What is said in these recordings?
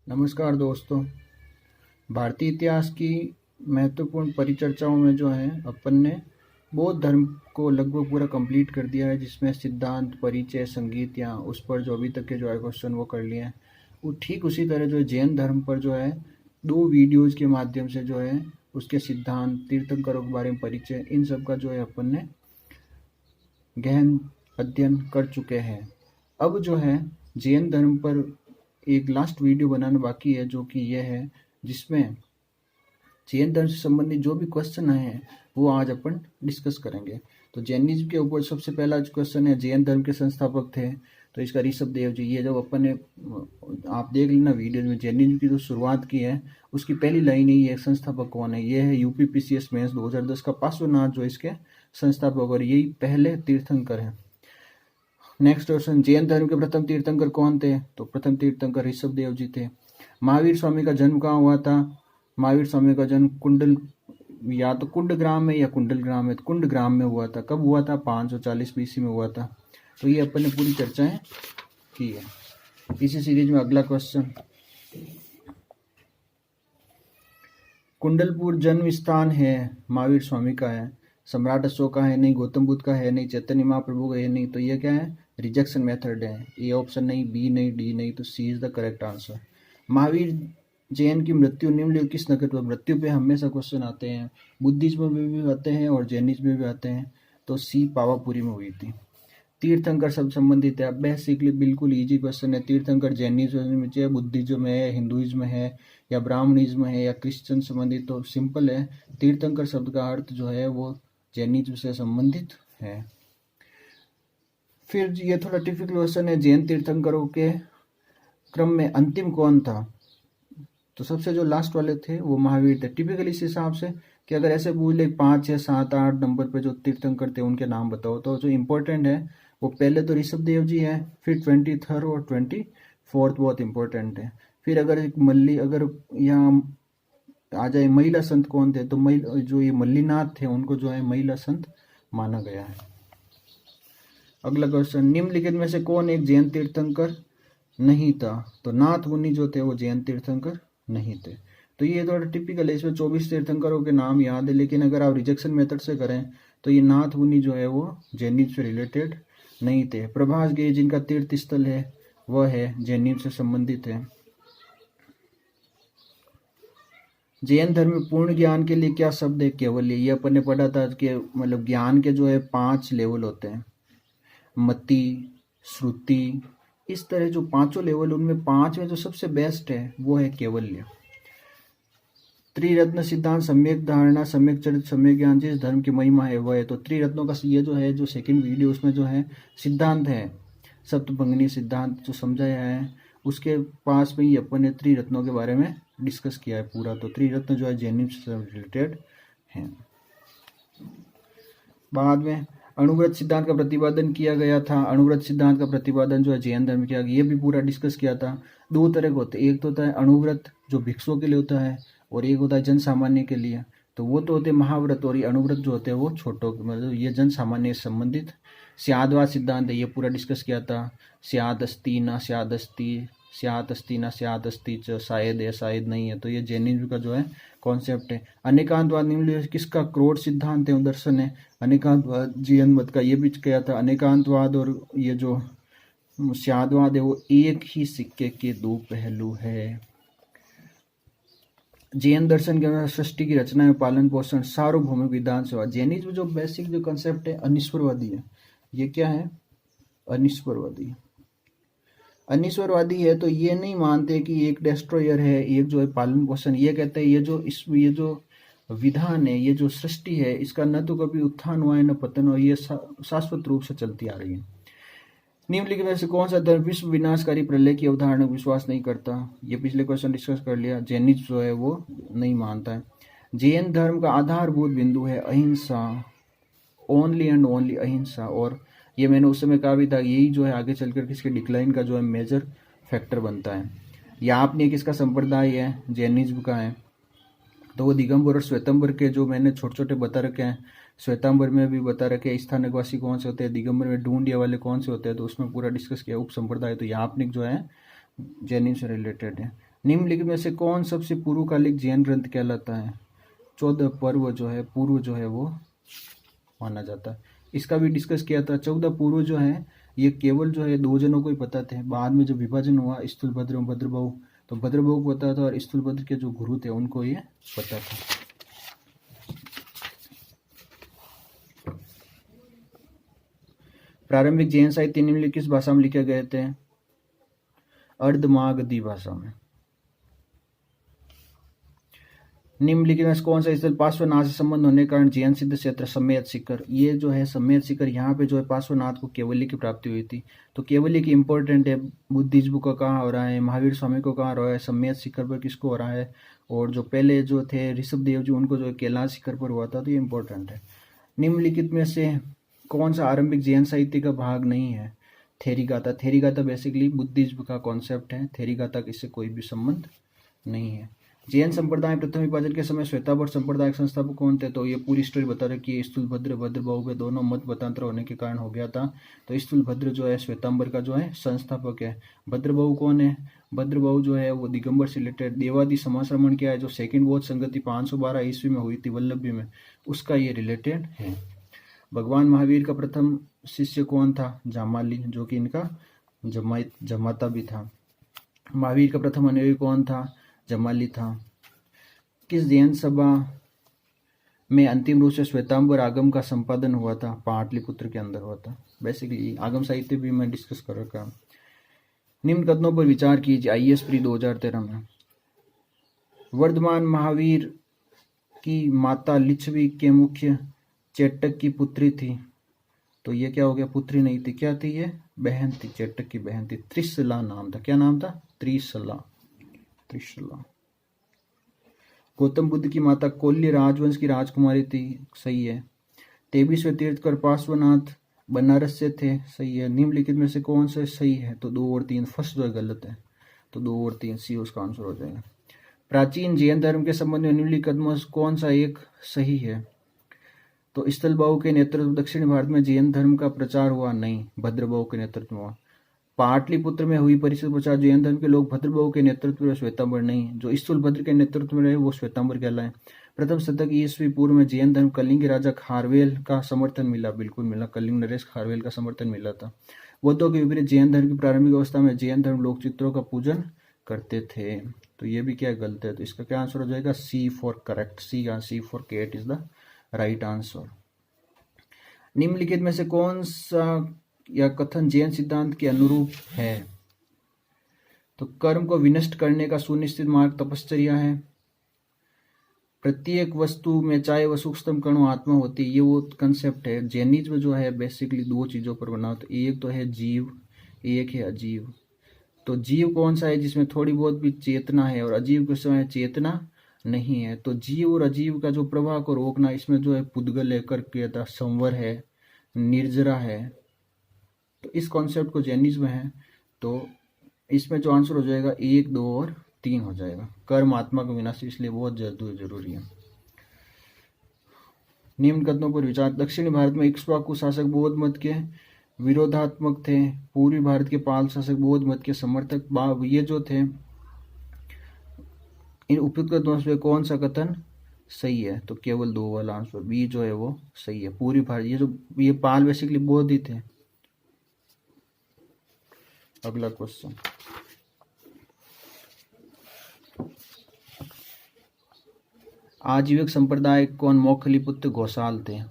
नमस्कार दोस्तों। भारतीय इतिहास की महत्वपूर्ण परिचर्चाओं में जो है अपन ने बौद्ध धर्म को लगभग पूरा कंप्लीट कर दिया है, जिसमें सिद्धांत, परिचय, संगीत या उस पर जो अभी तक के जो है क्वेश्चन वो कर लिए हैं। वो ठीक उसी तरह जो है जैन धर्म पर जो है 2 वीडियोज़ के माध्यम से जो है उसके सिद्धांत, तीर्थंकरों के बारे में परिचय, इन सब का जो है अपन ने गहन अध्ययन कर चुके हैं। अब जो है जैन धर्म पर एक लास्ट वीडियो बनाना बाकी है, जो कि यह है जिसमें जैन धर्म से संबंधित जो भी क्वेश्चन आए हैं वो आज अपन डिस्कस करेंगे। तो जैनिज्म के ऊपर सबसे पहला जो क्वेश्चन है, जैन धर्म के संस्थापक थे तो इसका ऋषभ देव जी। ये जब अपन ने आप देख लेना वीडियो में, जैनिज्म की जो शुरुआत की है उसकी पहली लाइन ही है संस्थापक कौन है। ये है यूपीपीसीएस मेंस 2010 का पार्श्वनाथ जो इसके संस्थापक और यही पहले तीर्थंकर हैं। नेक्स्ट क्वेश्चन, जैन धर्म के प्रथम तीर्थंकर कौन थे? तो प्रथम तीर्थंकर ऋषभ देव जी थे। महावीर स्वामी का जन्म कहाँ हुआ था? महावीर स्वामी का जन्म या तो कुंडग्राम में या कुंडलग्राम में, कुंडग्राम में हुआ था। कब हुआ था? 540 बीसी में हुआ था। तो ये अपन ने पूरी चर्चाएं की है। इसी सीरीज में अगला क्वेश्चन, कुंडलपुर जन्म स्थान है महावीर स्वामी का है, सम्राट अशोक का है नहीं, गौतम बुद्ध का है नहीं, चैतन्य महाप्रभु का है नहीं। तो ये क्या है? रिजेक्शन मेथड है। ए ऑप्शन नहीं, बी नहीं, डी नहीं, तो C is the correct answer. Mahavir Jain की मृत्यु निम्नलिखित किस नगर पर? मृत्यु पे हमेशा क्वेश्चन आते हैं, बुद्धिज्म में भी आते हैं और जैनिज्म में भी आते हैं। तो सी पावापुरी में हुई थी। तीर्थंकर शब्द संबंधित है, बेसिकली बिल्कुल इजी क्वेश्चन है। तीर्थंकर जैनिज्म में है, बुद्धिज्म में है, हिंदुइज्म है या ब्राह्मणिज्म है या क्रिश्चियन संबंधित? तो सिंपल है, तीर्थंकर शब्द का अर्थ जो है वो जैनिज्म से संबंधित है। फिर ये थोड़ा टिपिकल क्वेश्चन है, जैन तीर्थंकरों के क्रम में अंतिम कौन था? तो सबसे जो लास्ट वाले थे वो महावीर थे। टिपिकल इस हिसाब से कि अगर ऐसे पूछ ले 5, 6, 7, 8 नंबर पे जो तीर्थंकर थे उनके नाम बताओ, तो जो इम्पोर्टेंट है वो पहले तो ऋषभ देव जी है, फिर 23rd और 24th बहुत इंपॉर्टेंट है। फिर अगर अगर यहाँ आ जाए महिला संत कौन थे, तो जो ये मल्लीनाथ थे उनको जो है महिला संत माना गया है। अगला क्वेश्चन, निम्नलिखित में से कौन एक जैन तीर्थंकर नहीं था? तो नाथ मुनि जो थे वो जैन तीर्थंकर नहीं थे। तो ये थोड़ा टिपिकल है, इसमें 24 तीर्थंकरों के नाम याद है, लेकिन अगर आप रिजेक्शन मेथड से करें तो ये नाथ मुनि जो है वो जैनिज्म से रिलेटेड नहीं थे। प्रभास गिरी जिनका तीर्थ स्थल है वह है जैनिज्म से संबंधित है। जैन धर्म में पूर्ण ज्ञान के लिए क्या शब्द है? केवल्य। ये अपन ने पढ़ा था कि मतलब ज्ञान के जो है 5 लेवल होते हैं, मति, श्रुति, इस तरह जो 5 लेवल, उनमें 5 में जो सबसे बेस्ट है वो है केवल्य। त्रिरत्न सिद्धांत, सम्यक धारणा, सम्यक चरित्र, सम्यक ज्ञान, जिस धर्म की महिमा है वह है। तो त्रिरत्नों का ये जो है जो सेकंड वीडियो उसमें जो है सिद्धांत है, सप्तभंगनी सिद्धांत जो समझाया है, उसके पास में ही अपन ने त्रिरत्नों के बारे में डिस्कस किया है पूरा। तो त्रिरत्न जो है जैनिज्म से रिलेटेड है। बाद में अणुव्रत सिद्धांत का प्रतिपादन किया गया था। अणुव्रत सिद्धांत का प्रतिपादन जो है जैन धर्म किया गया, ये भी पूरा डिस्कस किया था। 2 तरह के होते हैं, एक तो होता है अणुव्रत जो भिक्षुओं के लिए होता है और एक होता है जन सामान्य के लिए। तो वो तो होते हैं महाव्रत, और ये अणुव्रत जो होते हैं वो छोटों, मतलब ये जन सामान्य से संबंधित। स्यादवाद सिद्धांत है, ये पूरा डिस्कस किया था। स्याद अस्ति न स्याद अस्ति, स्यात अस्ति न स्यात अस्ति च, शायद है शायद नहीं है। तो ये जैनिज्म का जो है कॉन्सेप्ट है। अनेकांतवाद निम्नलिखित किसका क्रोध सिद्धांत है, दर्शन है। अनेकांतवाद जैन मत का, ये भी किया था। अनेकांतवाद और ये जो स्यादवाद है वो एक ही सिक्के के 2 पहलू है। जैन दर्शन के अनुसार सृष्टि की रचना में पालन पोषण सार्वभौमिक विधान सेवा। जैनिज्म जो बेसिक जो कंसेप्ट है अनिश्वरवादी है। ये क्या है? अनिश्वरवादी। अनिश्वरवादी है तो ये नहीं मानते कि एक डिस्ट्रॉयर है, एक जो है पालन पोषण। ये कहते हैं ये जो विधान है, ये जो सृष्टि है, इसका न तो कभी उत्थान हुआ है न पतन हुआ, ये शाश्वत रूप से चलती आ रही है। निम्नलिखित में से कौन सा धर्म विश्व विनाशकारी प्रलय की अवधारणा को विश्वास नहीं करता? ये पिछले क्वेश्चन डिस्कस कर लिया। जैनिज्म जो है वो नहीं मानता है। जैन धर्म का आधारभूत बिंदु है अहिंसा, ओनली एंड ओनली अहिंसा। और ये मैंने उस समय कहा भी था, यही जो है आगे चलकर किसके डिक्लाइन का जो है मेजर फैक्टर बनता है। यापनीय किसका संप्रदाय है? जैनिज्म का है। तो वो दिगंबर और श्वेतंबर के जो मैंने छोटे छोटे बता रखे हैं, श्वेतांबर में भी बता रखे हैं स्थानकवासी कौन से होते हैं, दिगंबर में ढूंढिया वाले कौन से होते हैं, तो उसमें पूरा डिस्कस किया। उप संप्रदाय तो यापनिक जो है जैनिज्म से रिलेटेड है। निम्नलिखित में से कौन सबसे पूर्वकालिक जैन ग्रंथ कहलाता है? 14 पर्व जो है पूर्व जो है वो माना जाता है। इसका भी डिस्कस किया था। 14 पूर्व जो है ये केवल जो है 2 जनों को ही पता थे। बाद में जब विभाजन हुआ स्थूलभद्र और भद्रबाहु, तो भद्रबाहु को पता था और स्थूलभद्र के जो गुरु थे उनको ये पता था। प्रारंभिक जैन साहित्य निम्नलिखित किस भाषा में लिखे गए थे? अर्धमागधी भाषा में। निम्नलिखित में कौन सा स्थल पार्श्वनाथ से संबंध होने के कारण जैन सिद्ध क्षेत्र समेत शिखर, ये जो है समेत शिखर, यहाँ पे जो है पार्श्वनाथ को केवल्य की प्राप्ति हुई थी। तो केवल्य की इंपॉर्टेंट है। बुद्धिज्म को कहाँ हो रहा है, महावीर स्वामी को कहाँ हो रहा है, समेत शिखर पर किसको हो रहा है, और जो पहले जो थे ऋषभ देव जी उनको जो कैलाश शिखर पर हुआ था, तो ये इंपॉर्टेंट है। निम्नलिखित में से कौन सा आरंभिक जैन साहित्य का भाग नहीं है? थेरीगाथा। थेरीगाथा बेसिकली बुद्धिज्म का कॉन्सेप्ट है। थेरीगाथा इससे कोई भी संबंध नहीं है। जैन संप्रदाय प्रथम विभाजन के समय श्वेतांबर संप्रदाय के संस्थापक कौन थे? तो ये पूरी स्टोरी बता रहे कि स्थूलभद्र भद्रबाहु पे दोनों मत मतांतर होने के कारण हो गया था। तो स्थूलभद्र जो है श्वेतांबर का जो है संस्थापक है। भद्रबाहु कौन है? भद्रबाहु जो है वो दिगंबर से रिलेटेड देवादि समाश्रमण किया है, जो सेकंड बौद्ध संगति 512 ईस्वी में हुई थी वल्लभी में, उसका ये रिलेटेड है। भगवान महावीर का प्रथम शिष्य कौन था? जामाली, जो कि इनका जमाता भी था। महावीर का प्रथम अनुयायी कौन था? जमाली था। किस जैन सभा में अंतिम रूप से श्वेतांबर आगम का संपादन हुआ था? पाटलिपुत्र के अंदर हुआ था। बेसिकली आगम साहित्य भी मैं डिस्कस कर रखा। निम्न कथनों पर विचार कीजिए। IAS प्री 2013 में वर्धमान महावीर की माता लिच्छवी के मुख्य चेटक की पुत्री थी। तो ये क्या हो गया? पुत्री नहीं थी, क्या थी ये? बहन थी, चेटक की बहन थी। त्रिशला नाम था। क्या नाम था? त्रिशला। गौतम बुद्ध की माता कोल्य राजवंश की राजकुमारी थी। सही है। 23वें तीर्थकर पार्श्वनाथ बनारस से थे। सही है। निम्नलिखित में से कौन सा सही है? तो 2 और 3। फर्स्ट जो है गलत है, तो 2 और 3 सी उसका आंसर हो जाएगा। प्राचीन जैन धर्म के संबंध में निम्नलिखित में कौन सा एक सही है? तो स्थलबाहु के नेतृत्व दक्षिण भारत में जैन धर्म का प्रचार हुआ नहीं, भद्रबाहु के नेतृत्व में हुआ। पाटलिपुत्र में हुई परिषद प्रचार जैन धर्म के लोग भद्रबाहु के नेतृत्व में, श्वेतांबर नहीं। जो स्थूलभद्र के नेतृत्व में रहे वो श्वेतांबर कहलाए। प्रथम शतक ईस्वी पूर्व में जैन धर्म कलिंग के राजा खारवेल का समर्थन मिला। बिल्कुल मिला, कलिंग नरेश खारवेल का समर्थन मिला था। बौद्धों के विपरीत जैन धर्म की प्रारंभिक अवस्था में जैन धर्म लोक चित्रों का पूजन करते थे। तो ये भी क्या गलत है? तो इसका क्या आंसर हो जाएगा? C for correct. C for cat is the right answer. निम्नलिखित में से कौन सा या कथन जैन सिद्धांत के अनुरूप है? तो कर्म को विनष्ट करने का सुनिश्चित मार्ग तपश्चर्या है। प्रत्येक वस्तु में चाहे वह सूक्ष्मतम कणु आत्मा होती है, ये वो कंसेप्ट है। जैनिज्म जो है बेसिकली 2 चीजों पर बना, तो एक तो है जीव, एक है अजीव। तो जीव कौन सा है? जिसमें थोड़ी बहुत भी चेतना है, और अजीव के समय चेतना नहीं है। तो जीव और अजीव का जो प्रवाह को रोकना, इसमें जो है पुद्गल है, कर्क्यता, संवर है, निर्जरा है। तो इस कॉन्सेप्ट को जैनिज्म है। तो इसमें जो आंसर हो जाएगा 1, 2 और 3 हो जाएगा। कर्म आत्मा का विनाश, इसलिए बहुत जरूरी है। निम्न कथनों पर विचार। दक्षिणी भारत में इक्ष्वाकु शासक बौद्ध मत के विरोधात्मक थे। पूर्वी भारत के पाल शासक बौद्ध मत के समर्थक। ये जो थे, इन उपयुक्त कथनों में कौन सा कथन सही है? तो केवल 2 वाला आंसर बी जो है वो सही है। पूर्वी भारत, ये पाल बेसिकली बौद्ध ही थे। अगला क्वेश्चन। आजीविक संप्रदाय कौन मोखलीपुत्र घोषाल थे?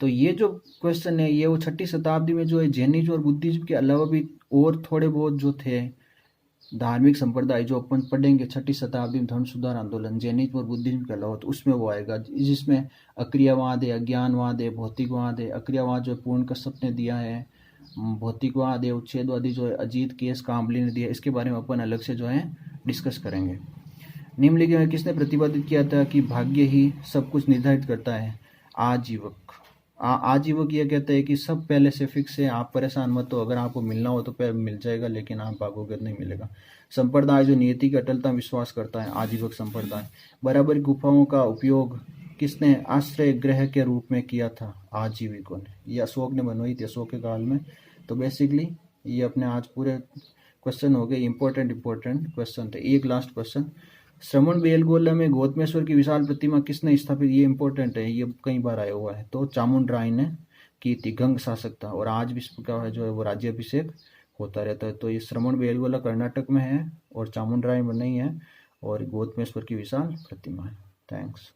तो ये जो क्वेश्चन है, ये वो 6ठी शताब्दी में जो है जैनिज्म और बुद्धिज्म के अलावा भी और थोड़े बहुत जो थे धार्मिक संप्रदाय, जो अपन पढ़ेंगे 6ठी शताब्दी में धर्म सुधार आंदोलन, जैनिज्म और बुद्धिज्म के अलावा, तो उसमें वो आएगा जिसमें अक्रियावाद है, अज्ञानवाद है, भौतिकवाद है। अक्रियावाद जो है पूर्ण कश्यप ने दिया है, भौतिकवाद है, उच्छेदवादी जो है अजीत केस काम्बली ने दिया। इसके बारे में अपन अलग से जो है डिस्कस करेंगे। निम्नलिखित में किसने प्रतिपादित किया था कि भाग्य ही सब कुछ निर्धारित करता है? आजीवक। आजीवक ये कहता है कि सब पहले से फिक्स है, आप परेशान मत हो, अगर आपको मिलना हो तो पहले मिल जाएगा, लेकिन आप भागोगे नहीं मिलेगा। संप्रदाय जो नियति की अटलता विश्वास करता है, आजीवक संप्रदाय। बराबर गुफाओं का उपयोग किसने आश्रय गृह के रूप में किया था? आजीविकों ने। ये अशोक ने बनवाई थी, अशोक के काल में। तो बेसिकली ये अपने आज पूरे क्वेश्चन हो गए, इंपॉर्टेंट क्वेश्चन थे। एक लास्ट क्वेश्चन, श्रवण बेलगोला में गौतमेश्वर की विशाल प्रतिमा किसने स्थापित? ये इंपॉर्टेंट है, ये कई बार आया हुआ है। तो चामुंडराय ने की थी, गंग शासक था, और आज भी इसका जो है वो राज्याभिषेक होता रहता है। तो ये श्रवण बेलगोला कर्नाटक में है और चामुंडराय में नहीं है, और गौतमेश्वर की विशाल प्रतिमा है। थैंक्स।